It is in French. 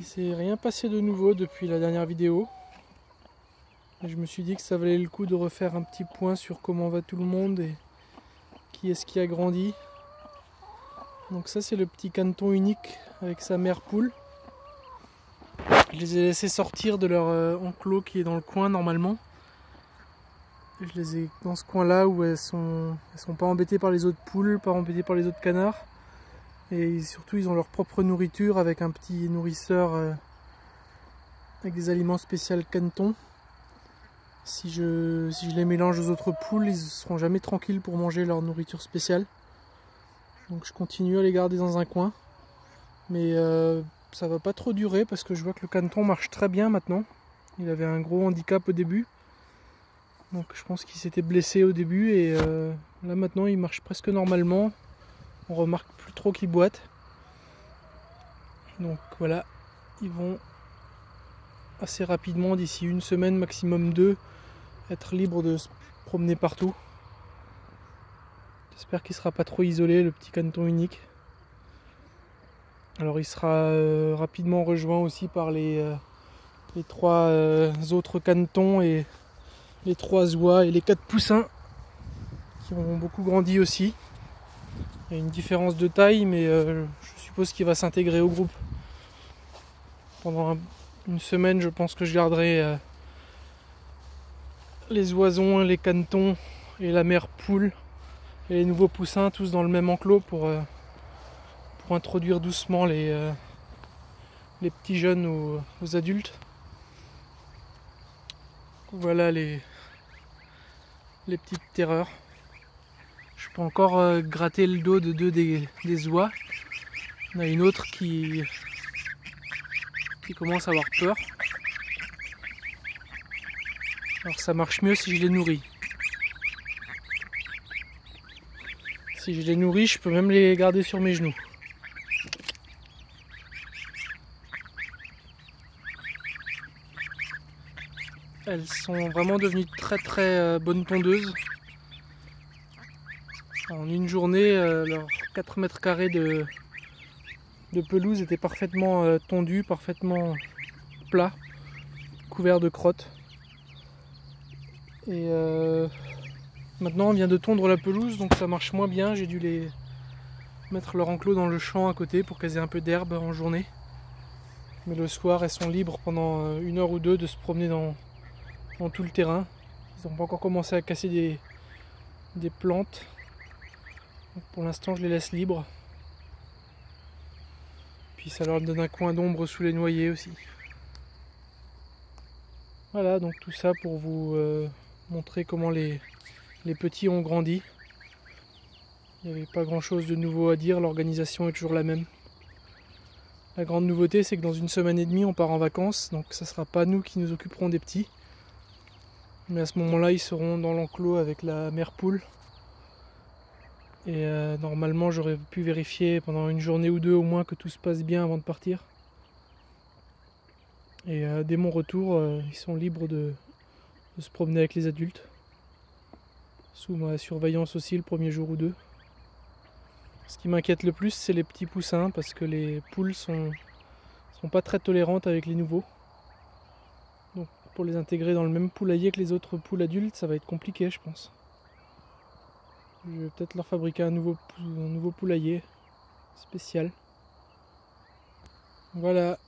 Il s'est rien passé de nouveau depuis la dernière vidéo. Et je me suis dit que ça valait le coup de refaire un petit point sur comment va tout le monde et qui est-ce qui a grandi. Donc ça c'est le petit caneton unique avec sa mère poule. Je les ai laissés sortir de leur enclos qui est dans le coin normalement. Je les ai dans ce coin là où elles sont pas embêtées par les autres poules, pas embêtées par les autres canards. Et surtout ils ont leur propre nourriture avec un petit nourrisseur avec des aliments spéciaux caneton. Si je les mélange aux autres poules, ils ne seront jamais tranquilles pour manger leur nourriture spéciale. Donc je continue à les garder dans un coin. Mais ça va pas trop durer parce que je vois que le caneton marche très bien maintenant. Il avait un gros handicap au début. Donc je pense qu'il s'était blessé au début et là maintenant il marche presque normalement. On remarque plus trop qu'il boite. Donc voilà, ils vont assez rapidement, d'ici une semaine, maximum 2, être libres de se promener partout. J'espère qu'il ne sera pas trop isolé, le petit caneton unique. Alors il sera rapidement rejoint aussi par les 3 autres canetons et les 3 oies et les 4 poussins qui ont beaucoup grandi aussi. Il y a une différence de taille, mais je suppose qu'il va s'intégrer au groupe. Pendant une semaine, je pense que je garderai les oisons, les canetons et la mère poule et les nouveaux poussins tous dans le même enclos pour introduire doucement les petits jeunes aux adultes. Voilà les petites terreurs. Je peux encore gratter le dos de 2 des oies. Il y en a une autre qui commence à avoir peur. Alors ça marche mieux si je les nourris. Si je les nourris, je peux même les garder sur mes genoux. Elles sont vraiment devenues très bonnes tondeuses. En une journée, leurs 4 mètres carrés de pelouse étaient parfaitement tondus, parfaitement plats, couverts de crottes. Et maintenant on vient de tondre la pelouse, donc ça marche moins bien. J'ai dû les mettre leur enclos dans le champ à côté pour qu'elles aient un peu d'herbe en journée. Mais le soir, elles sont libres pendant 1 heure ou 2 de se promener dans tout le terrain. Ils n'ont pas encore commencé à casser des plantes. Donc pour l'instant, je les laisse libres. Puis ça leur donne un coin d'ombre sous les noyers aussi. Voilà, donc tout ça pour vous montrer comment les petits ont grandi. Il n'y avait pas grand chose de nouveau à dire, l'organisation est toujours la même. La grande nouveauté, c'est que dans 1 semaine et demie, on part en vacances, donc ça ne sera pas nous qui nous occuperons des petits. Mais à ce moment-là, ils seront dans l'enclos avec la mère poule. Et normalement, j'aurais pu vérifier pendant 1 journée ou 2 au moins que tout se passe bien avant de partir. Et dès mon retour, ils sont libres de se promener avec les adultes. Sous ma surveillance aussi le premier jour ou 2. Ce qui m'inquiète le plus, c'est les petits poussins, parce que les poules sont pas très tolérantes avec les nouveaux. Donc pour les intégrer dans le même poulailler que les autres poules adultes, ça va être compliqué, je pense. Je vais peut-être leur fabriquer un nouveau poulailler spécial. Voilà.